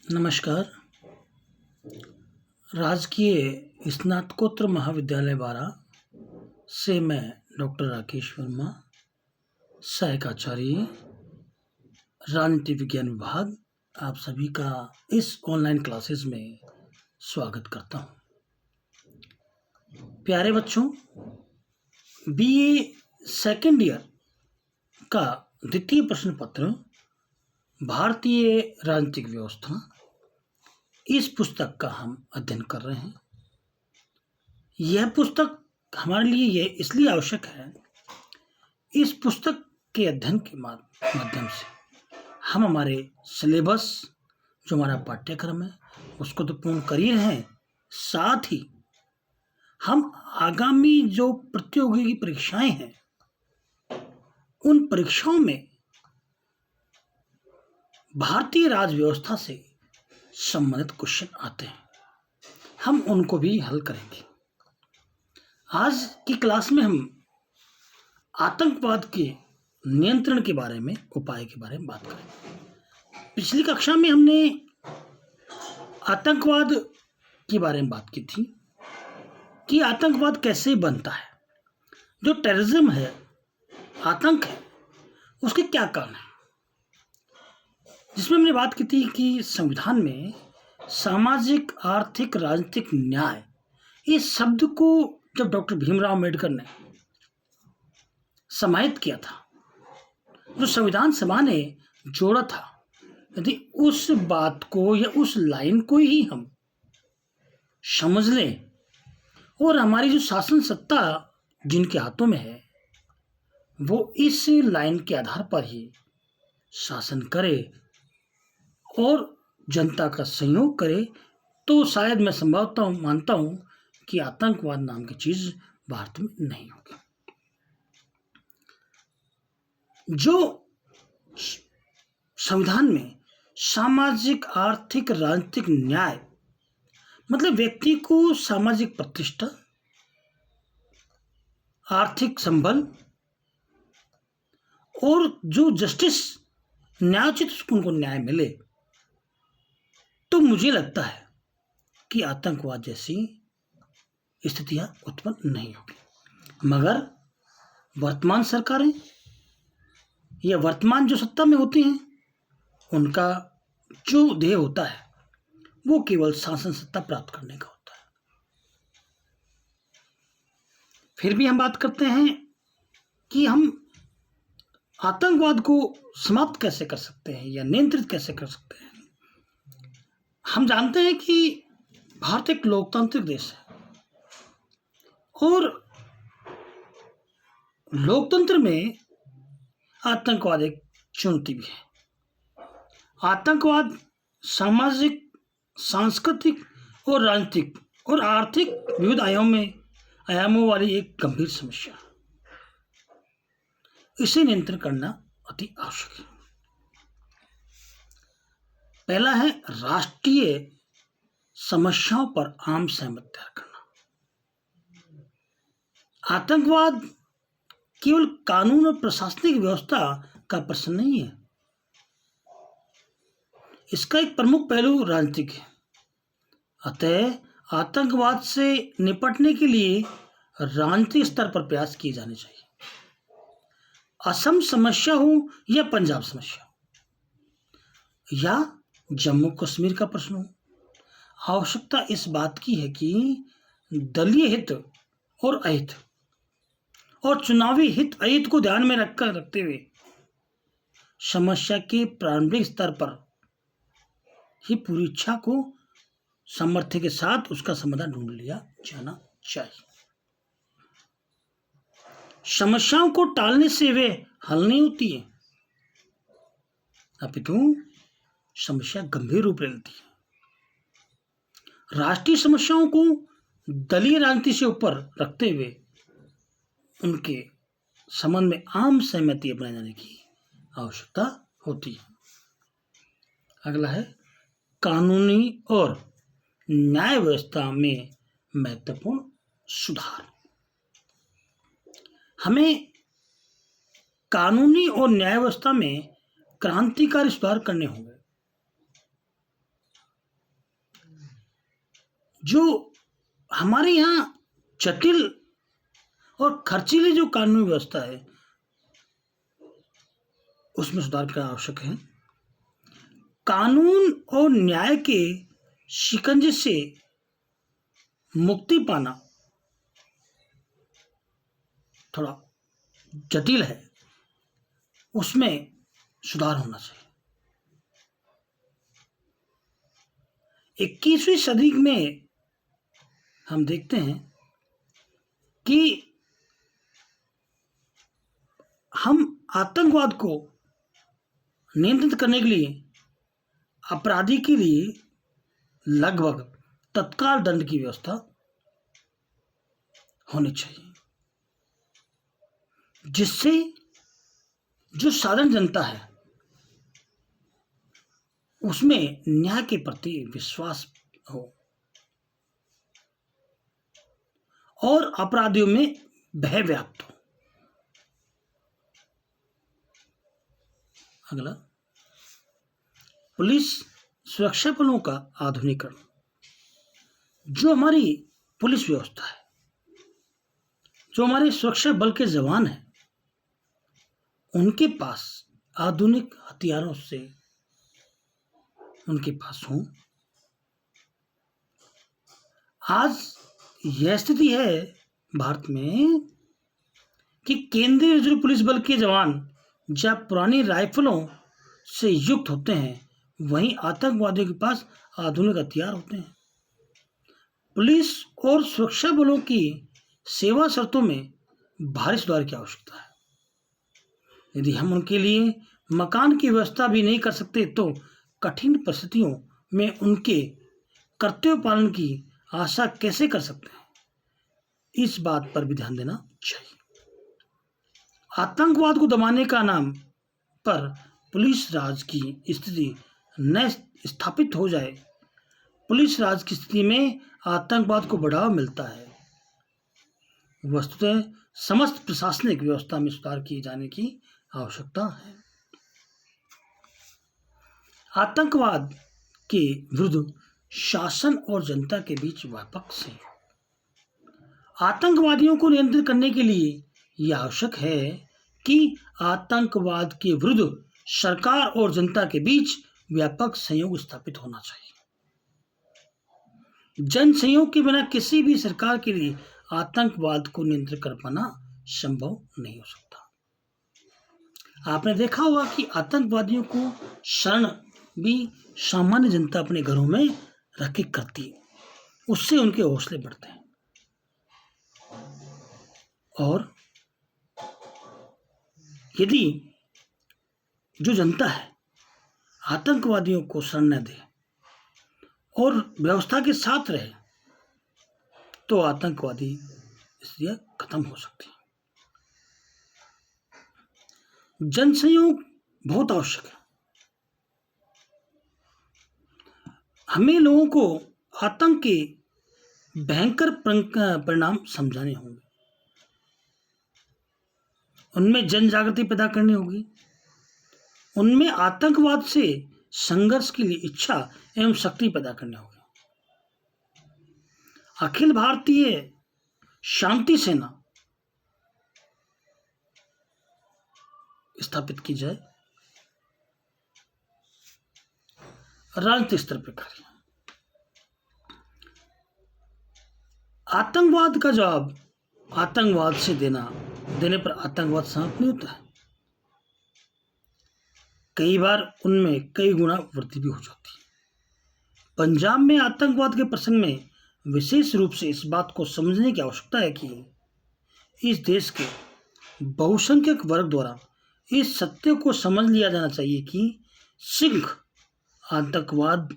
नमस्कार। राजकीय स्नातकोत्तर महाविद्यालय बारा से मैं डॉक्टर राकेश वर्मा, सहायक आचार्य, राजनीति विज्ञान विभाग, आप सभी का इस ऑनलाइन क्लासेस में स्वागत करता हूँ। प्यारे बच्चों, बीए सेकेंड ईयर का द्वितीय प्रश्न पत्र भारतीय राजनीतिक व्यवस्था, इस पुस्तक का हम अध्ययन कर रहे हैं। यह पुस्तक हमारे लिए यह इसलिए आवश्यक है, इस पुस्तक के अध्ययन के माध्यम से हम हमारे सिलेबस, जो हमारा पाठ्यक्रम है, उसको तो पूर्ण कर ही रहे हैं, साथ ही हम आगामी जो प्रतियोगी परीक्षाएं हैं, उन परीक्षाओं में भारतीय राज व्यवस्था से संबंधित क्वेश्चन आते हैं, हम उनको भी हल करेंगे। आज की क्लास में हम आतंकवाद के नियंत्रण के बारे में, उपाय के बारे में बात करेंगे। पिछली कक्षा में हमने आतंकवाद के बारे में बात की थी कि आतंकवाद कैसे बनता है, जो टेररिज्म है, आतंक है, उसके क्या कारण है। जिसमें हमने बात की थी कि संविधान में सामाजिक, आर्थिक, राजनीतिक न्याय, इस शब्द को जब डॉक्टर भीमराव अम्बेडकर ने समाहित किया था, जो संविधान सभा ने जोड़ा था, यदि उस बात को या उस लाइन को ही हम समझ लें और हमारी जो शासन सत्ता जिनके हाथों में है, वो इस लाइन के आधार पर ही शासन करे और जनता का सहयोग करे, तो शायद मैं संभवतः मानता हूं कि आतंकवाद नाम की चीज भारत में नहीं होगी। जो संविधान में सामाजिक, आर्थिक, राजनीतिक न्याय, मतलब व्यक्ति को सामाजिक प्रतिष्ठा, आर्थिक संबल और जो जस्टिस, न्यायोचित उनको न्याय मिले, तो मुझे लगता है कि आतंकवाद जैसी स्थितियां उत्पन्न नहीं होगी। मगर वर्तमान सरकारें या वर्तमान जो सत्ता में होती हैं, उनका जो ध्येय होता है वो केवल शासन सत्ता प्राप्त करने का होता है। फिर भी हम बात करते हैं कि हम आतंकवाद को समाप्त कैसे कर सकते हैं या नियंत्रित कैसे कर सकते हैं। हम जानते हैं कि भारत एक लोकतांत्रिक देश है और लोकतंत्र में आतंकवाद एक चुनौती भी है। आतंकवाद सामाजिक, सांस्कृतिक और राजनीतिक और आर्थिक विविध आयामों वाली एक गंभीर समस्या है। इसे नियंत्रण करना अति आवश्यक है। पहला है राष्ट्रीय समस्याओं पर आम सहमति तैयार करना। आतंकवाद केवल कानून और प्रशासनिक व्यवस्था का प्रश्न नहीं है, इसका एक प्रमुख पहलू राजनीतिक है। अतः आतंकवाद से निपटने के लिए राजनीतिक स्तर पर प्रयास किए जाने चाहिए। असम समस्या हो या पंजाब समस्या हो या जम्मू कश्मीर का प्रश्न हो, आवश्यकता इस बात की है कि दलीय हित और अहित और चुनावी हित अहित को ध्यान में रखते हुए समस्या के प्रारंभिक स्तर पर ही पूरी इच्छा को सामर्थ्य के साथ उसका समाधान ढूंढ लिया जाना चाहिए। समस्याओं को टालने से वे हल नहीं होती है, अपितु समस्या गंभीर रूप ले लेती है। राष्ट्रीय समस्याओं को दलीय राजनीति से ऊपर रखते हुए उनके संबंध में आम सहमति अपनाए जाने की आवश्यकता होती है। अगला है कानूनी और न्याय व्यवस्था में महत्वपूर्ण सुधार। हमें कानूनी और न्याय व्यवस्था में क्रांतिकारी सुधार करने होंगे। जो हमारे यहाँ जटिल और खर्चीली जो कानूनी व्यवस्था है उसमें सुधार करना आवश्यक है। कानून और न्याय के शिकंजे से मुक्ति पाना थोड़ा जटिल है, उसमें सुधार होना चाहिए। 21वीं सदी में हम देखते हैं कि हम आतंकवाद को नियंत्रित करने के लिए अपराधी के लिए लगभग तत्काल दंड की व्यवस्था होनी चाहिए, जिससे जो साधारण जनता है उसमें न्याय के प्रति विश्वास हो और अपराधियों में भय व्याप्त हो। अगला, पुलिस सुरक्षा बलों का आधुनिकरण। जो हमारी पुलिस व्यवस्था है, जो हमारे सुरक्षा बल के जवान हैं, उनके पास आधुनिक हथियारों से उनके पास हों। आज यह स्थिति है भारत में कि केंद्रीय रिजर्व पुलिस बल के जवान जब पुरानी राइफलों से युक्त होते हैं, वहीं आतंकवादियों के पास आधुनिक हथियार होते हैं। पुलिस और सुरक्षा बलों की सेवा शर्तों में भारी सुधार की आवश्यकता है। यदि हम उनके लिए मकान की व्यवस्था भी नहीं कर सकते तो कठिन परिस्थितियों में उनके कर्तव्य पालन की आशा कैसे कर सकते हैं, इस बात पर भी ध्यान देना चाहिए। आतंकवाद को दबाने का नाम पर पुलिस राज की स्थिति न स्थापित हो जाए। पुलिस राज की स्थिति में आतंकवाद को बढ़ावा मिलता है। वस्तुतः समस्त प्रशासनिक व्यवस्था में सुधार किए जाने की आवश्यकता है। आतंकवाद के विरुद्ध शासन और जनता के बीच व्यापक सहयोग। आतंकवादियों को नियंत्रित करने के लिए यह आवश्यक है कि आतंकवाद के विरुद्ध सरकार और जनता के बीच व्यापक सहयोग स्थापित होना चाहिए। जन सहयोग के बिना किसी भी सरकार के लिए आतंकवाद को नियंत्रित कर पाना संभव नहीं हो सकता। आपने देखा होगा कि आतंकवादियों को शरण भी सामान्य जनता अपने घरों में रख के करती है, उससे उनके हौसले बढ़ते हैं। और यदि जो जनता है आतंकवादियों को शरण न दे और व्यवस्था के साथ रहे तो आतंकवादी स्थितियां खत्म हो सकती हैं। जन सहयोग बहुत आवश्यक है। हमें लोगों को आतंक के भयंकर परिणाम समझाने होंगे, उनमें जन जागृति पैदा करनी होगी, उनमें आतंकवाद से संघर्ष के लिए इच्छा एवं शक्ति पैदा करनी होगी। अखिल भारतीय शांति सेना स्थापित की जाए। राजनीतिक स्तर पर कार्य। आतंकवाद का जवाब आतंकवाद से देने पर आतंकवाद समाप्त नहीं होता है। कई बार उनमें कई गुना वृद्धि भी हो जाती है। पंजाब में आतंकवाद के प्रसंग में विशेष रूप से इस बात को समझने की आवश्यकता है कि इस देश के बहुसंख्यक वर्ग द्वारा इस सत्य को समझ लिया जाना चाहिए कि सिख आतंकवाद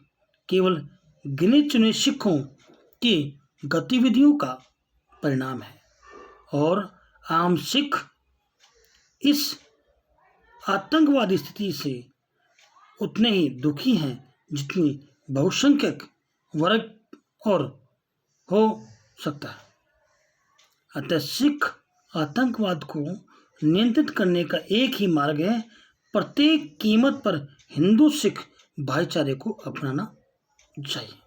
केवल गिने चुने सिखों की गतिविधियों का परिणाम है और आम सिख इस आतंकवादी स्थिति से उतने ही दुखी हैं जितनी बहुसंख्यक वर्ग और हो सकता है। अतः सिख आतंकवाद को नियंत्रित करने का एक ही मार्ग है, प्रत्येक कीमत पर हिंदू सिख भाईचारे को अपनाना चाहिए।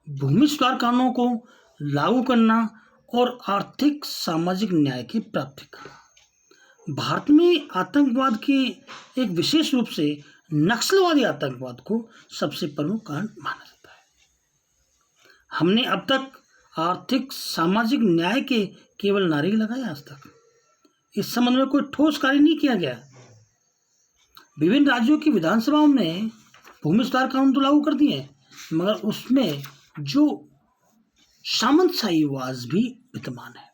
भूमि सुधार कानूनों को लागू करना और आर्थिक सामाजिक न्याय की प्राप्ति करना। भारत में आतंकवाद के एक विशेष रूप से नक्सलवादी आतंकवाद को सबसे प्रमुख कारण माना जाता है। हमने अब तक आर्थिक सामाजिक न्याय के केवल नारे ही लगाए, आज तक इस संबंध में कोई ठोस कार्य नहीं किया गया। विभिन्न राज्यों की विधानसभाओं में भूमि सुधार कानून तो लागू कर दिए हैं, मगर उसमें जो सामंतशाहीवाद भी विद्यमान है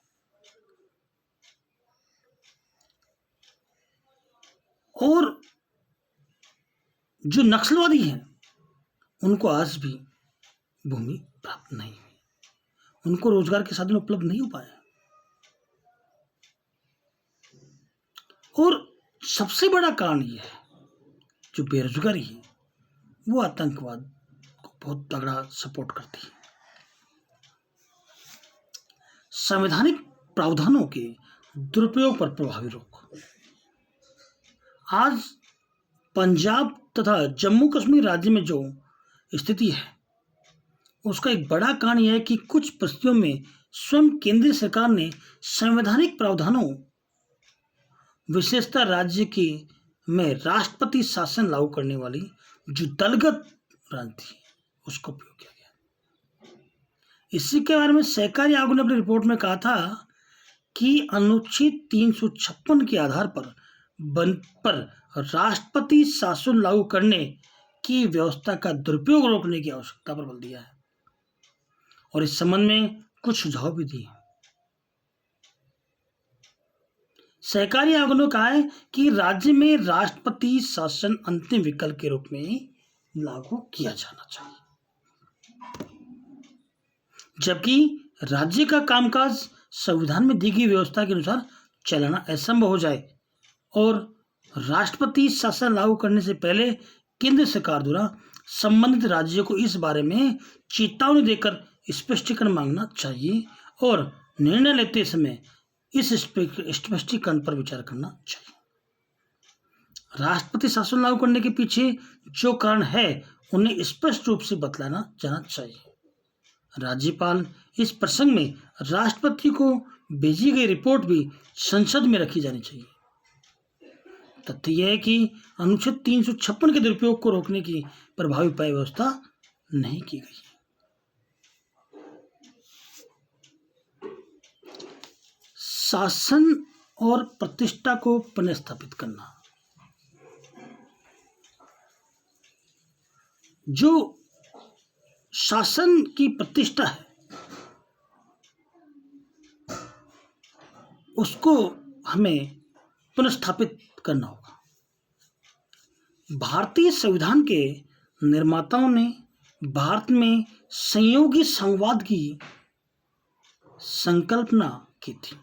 और जो नक्सलवादी हैं उनको आज भी भूमि प्राप्त नहीं हुई, उनको रोजगार के साधन उपलब्ध नहीं हो पाए। और सबसे बड़ा कारण यह है जो बेरोजगारी है वो आतंकवाद को बहुत तगड़ा सपोर्ट करती है। संवैधानिक प्रावधानों के दुरुपयोग पर प्रभावी रोक। आज पंजाब तथा जम्मू कश्मीर राज्य में जो स्थिति है उसका एक बड़ा कारण यह है कि कुछ परिस्थितियों में स्वयं केंद्रीय सरकार ने संवैधानिक प्रावधानों, विशेषता राज्य की में राष्ट्रपति शासन लागू करने वाली जो दलगत राजनीति उसको उपयोग किया गया। इसी के बारे में सहकारी आयोग ने अपनी रिपोर्ट में कहा था कि अनुच्छेद 356 के आधार पर राष्ट्रपति शासन लागू करने की व्यवस्था का दुरुपयोग रोकने की आवश्यकता पर बल दिया है और इस संबंध में कुछ सुझाव भी दिए। सहकारी आयोग ने कहा है कि राज्य में राष्ट्रपति शासन अंतिम विकल्प के रूप में लागू किया जाना चाहिए, जबकि राज्य का कामकाज संविधान में दी गई व्यवस्था के अनुसार चलाना असंभव हो जाए और राष्ट्रपति शासन लागू करने से पहले केंद्र सरकार द्वारा संबंधित राज्यों को इस बारे में चेतावनी देकर स्पष्टीकरण मांगना चाहिए और निर्णय लेते समय इस स्पष्टीकरण पर विचार करना चाहिए। राष्ट्रपति शासन लागू करने के पीछे जो कारण है उन्हें स्पष्ट रूप से बतलाना जाना चाहिए। राज्यपाल इस प्रसंग में राष्ट्रपति को भेजी गई रिपोर्ट भी संसद में रखी जानी चाहिए। तथ्य यह है कि अनुच्छेद 356 के दुरुपयोग को रोकने की प्रभावी उपाय व्यवस्था नहीं की गई। शासन और प्रतिष्ठा को पुनर्स्थापित करना। जो शासन की प्रतिष्ठा है उसको हमें पुनर्स्थापित करना होगा। भारतीय संविधान के निर्माताओं ने भारत में संयोगी संघवाद की संकल्पना की थी।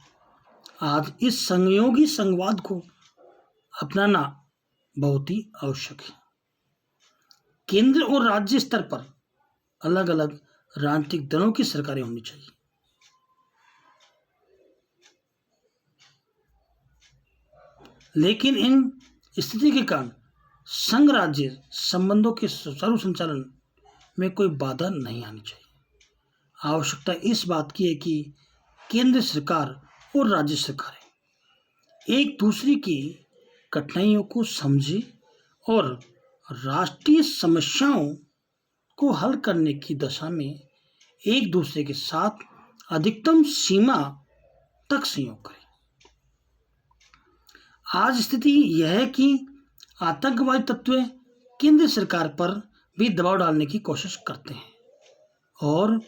आज इस संयोगी संघवाद को अपनाना बहुत ही आवश्यक है। केंद्र और राज्य स्तर पर अलग अलग राजनीतिक दलों की सरकारें होनी चाहिए। लेकिन इन स्थिति के कारण संघ राज्य संबंधों के सुचारू संचालन में कोई बाधा नहीं आनी चाहिए। आवश्यकता इस बात की है कि केंद्र सरकार और राज्य सरकारें एक दूसरे की कठिनाइयों को समझे और राष्ट्रीय समस्याओं को हल करने की दिशा में एक दूसरे के साथ अधिकतम सीमा तक सहयोग करें। आज स्थिति यह है कि आतंकवादी तत्व केंद्र सरकार पर भी दबाव डालने की कोशिश करते हैं और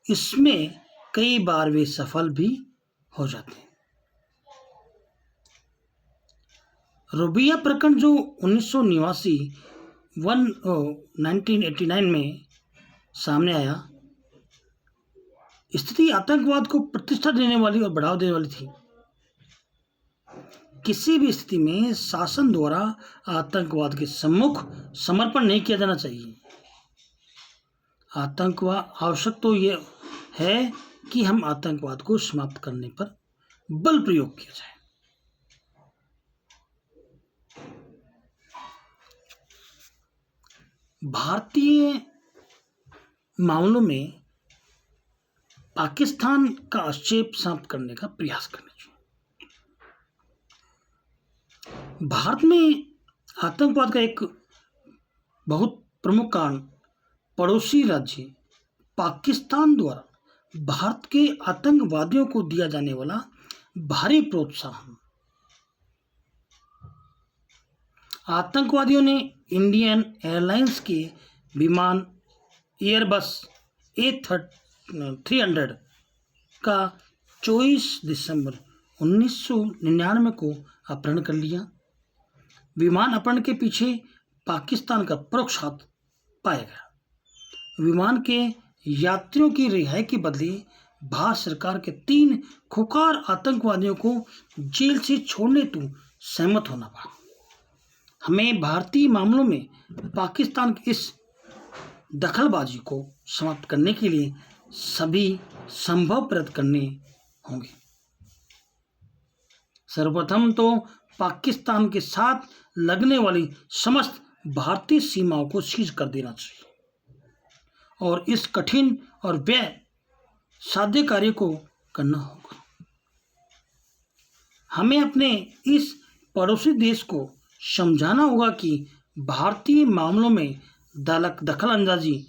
इसमें कई बार वे सफल भी हो जाते हैं। रोबिया प्रकरण जो 1989 में सामने आया, स्थिति आतंकवाद को प्रतिष्ठा देने वाली और बढ़ावा देने वाली थी। किसी भी स्थिति में शासन द्वारा आतंकवाद के सम्मुख समर्पण नहीं किया जाना चाहिए। आतंकवाद आवश्यक तो यह है कि हम आतंकवाद को समाप्त करने पर बल प्रयोग किया जाए। भारतीय मामलों में पाकिस्तान का आक्षेप समाप्त करने का प्रयास करना चाहिए। भारत में आतंकवाद का एक बहुत प्रमुख कारण पड़ोसी राज्य पाकिस्तान द्वारा भारत के आतंकवादियों को दिया जाने वाला भारी प्रोत्साहन। आतंकवादियों ने इंडियन एयरलाइंस के विमान एयरबस A300 का 24 दिसंबर 1999 को अपहरण कर लिया। विमान अपहरण के पीछे पाकिस्तान का परोक्ष हाथ पाया गया। विमान के यात्रियों की रिहाई के बदले भारत सरकार के 3 खुखार आतंकवादियों को जेल से छोड़ने हेतु सहमत होना पड़ा। हमें भारतीय मामलों में पाकिस्तान की इस दखलबाजी को समाप्त करने के लिए सभी संभव प्रयत्न करने होंगे। सर्वप्रथम तो पाकिस्तान के साथ लगने वाली समस्त भारतीय सीमाओं को सीज कर देना चाहिए और इस कठिन और व्यय साध्य कार्य को करना होगा। हमें अपने इस पड़ोसी देश को समझाना होगा कि भारतीय मामलों में दखल अंदाजी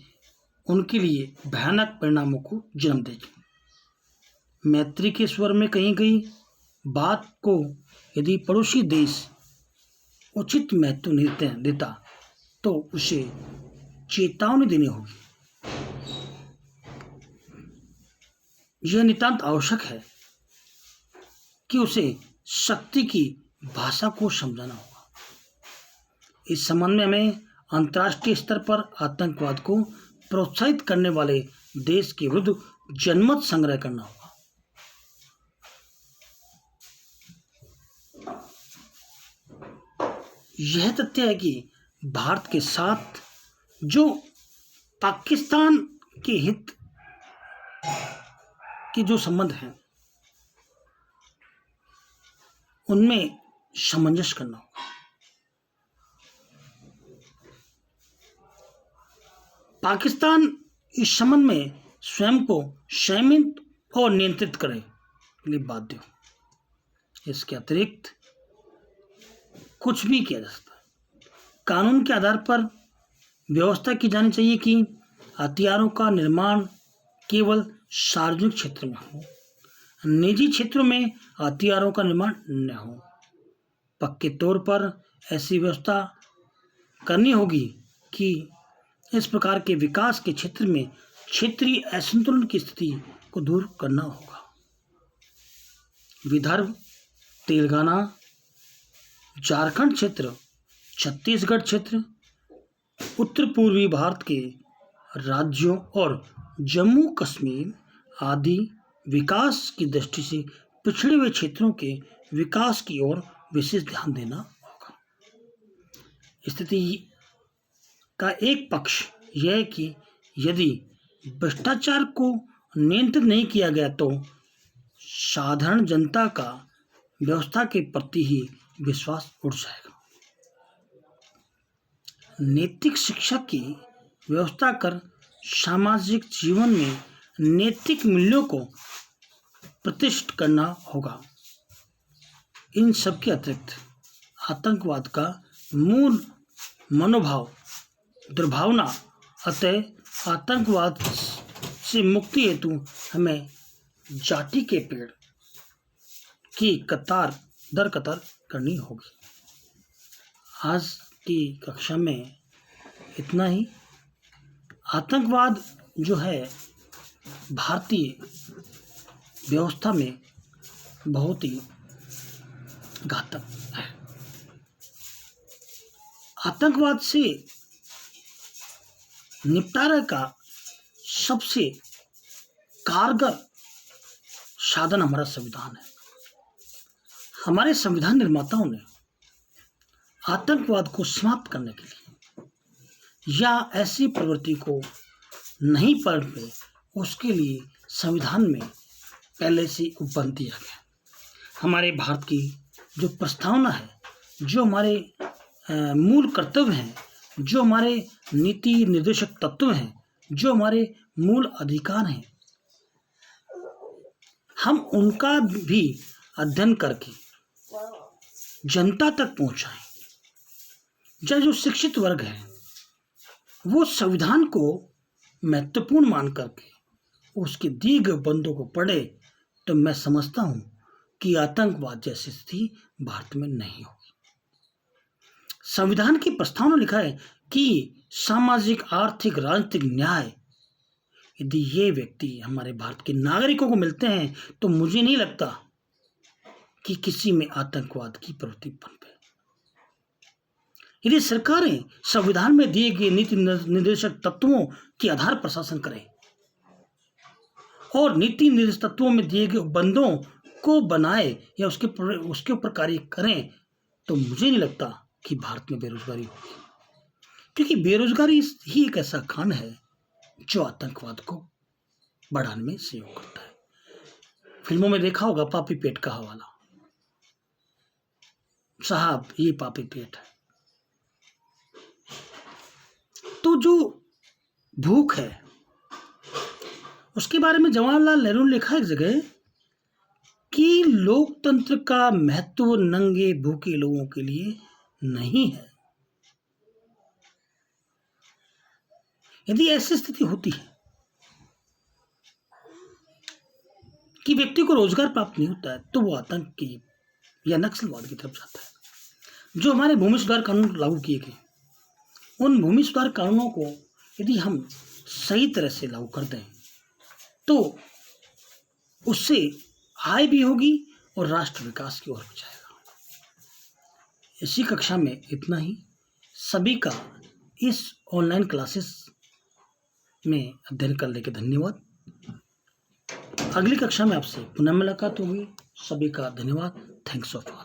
उनके लिए भयानक परिणामों को जन्म देगी। मैत्री के स्वर में कही गई बात को यदि पड़ोसी देश उचित महत्व नहीं देता तो उसे चेतावनी देनी होगी। यह नितांत आवश्यक है कि उसे शक्ति की भाषा को समझाना होगा। इस संबंध में हमें अंतर्राष्ट्रीय स्तर पर आतंकवाद को प्रोत्साहित करने वाले देश के विरुद्ध जनमत संग्रह करना होगा। यह तथ्य है कि भारत के साथ जो पाकिस्तान के हित के जो संबंध हैं उनमें सामंजस्य करना होगा। पाकिस्तान इस संबंध में स्वयं को संयमित और नियंत्रित करे के लिए बाध्य हो। इसके अतिरिक्त कुछ भी किया जा सकता है। कानून के आधार पर व्यवस्था की जानी चाहिए कि हथियारों का निर्माण केवल सार्वजनिक क्षेत्र में हो, निजी क्षेत्रों में हथियारों का निर्माण न हो। पक्के तौर पर ऐसी व्यवस्था करनी होगी कि इस प्रकार के विकास के क्षेत्र में क्षेत्रीय असंतुलन की स्थिति को दूर करना होगा। विदर्भ, तेलंगाना, झारखंड क्षेत्र, छत्तीसगढ़ क्षेत्र, उत्तर पूर्वी भारत के राज्यों और जम्मू कश्मीर आदि विकास की दृष्टि से पिछड़े हुए क्षेत्रों के विकास की ओर विशेष ध्यान देना होगा। स्थिति का एक पक्ष यह है कि यदि भ्रष्टाचार को नियंत्रित नहीं किया गया तो साधारण जनता का व्यवस्था के प्रति ही विश्वास उठ जाएगा। नैतिक शिक्षा की व्यवस्था कर सामाजिक जीवन में नैतिक मूल्यों को प्रतिष्ठित करना होगा। इन सब के अतिरिक्त आतंकवाद का मूल मनोभाव दुर्भावना, अतः आतंकवाद से मुक्ति हेतु हमें जाति के पेड़ की कतार दर कतार करनी होगी। आज की कक्षा में इतना ही। आतंकवाद जो है भारतीय व्यवस्था में बहुत ही घातक है। आतंकवाद से निपटारा का सबसे कारगर साधन हमारा संविधान है। हमारे संविधान निर्माताओं ने आतंकवाद को समाप्त करने के लिए या ऐसी प्रवृत्ति को नहीं पनपे उसके लिए संविधान में पहले से उपबंध दिया गया। हमारे भारत की जो प्रस्तावना है, जो हमारे मूल कर्तव्य हैं, जो हमारे नीति निर्देशक तत्व हैं, जो हमारे मूल अधिकार हैं, हम उनका भी अध्ययन करके जनता तक पहुंचाएं। जो शिक्षित वर्ग है वो संविधान को महत्वपूर्ण मान करके उसके दिए गए बंदों को पढ़े, तो मैं समझता हूं कि आतंकवाद जैसी स्थिति भारत में नहीं होगी। संविधान की प्रस्तावना में लिखा है कि सामाजिक, आर्थिक, राजनीतिक न्याय यदि ये व्यक्ति हमारे भारत के नागरिकों को मिलते हैं तो मुझे नहीं लगता कि किसी में आतंकवाद की प्रवृत्ति पनपे। यदि सरकारें संविधान में दिए गए नीति निर्देशक तत्वों के आधार पर शासन करें और नीति निर्देशक तत्वों में दिए गए बंदों को बनाए या उसके ऊपर कार्य करें, तो मुझे नहीं लगता कि भारत में बेरोजगारी होगी, क्योंकि बेरोजगारी ही एक ऐसा खान है जो आतंकवाद को बढ़ाने में सहयोग करता है। फिल्मों में देखा होगा पापी पेट का हवाला, साहब ये पापी पेट है। तो जो भूख है उसके बारे में जवाहरलाल नेहरू ने लिखा एक जगह कि लोकतंत्र का महत्व नंगे भूखे लोगों के लिए नहीं है। यदि ऐसी स्थिति होती है कि व्यक्ति को रोजगार प्राप्त नहीं होता है तो वो आतंक की या नक्सलवाद की तरफ जाता है। जो हमारे भूमि सुधार कानून लागू किए गए, उन भूमि सुधार कानूनों को यदि हम सही तरह से लागू कर दें तो उससे आय भी होगी और राष्ट्र विकास की ओर भी जाएगा। इसी कक्षा में इतना ही। सभी का इस ऑनलाइन क्लासेस में अध्ययन करने के धन्यवाद। अगली कक्षा में आपसे पुनः मुलाकात होगी। सभी का धन्यवाद। Thanks of all.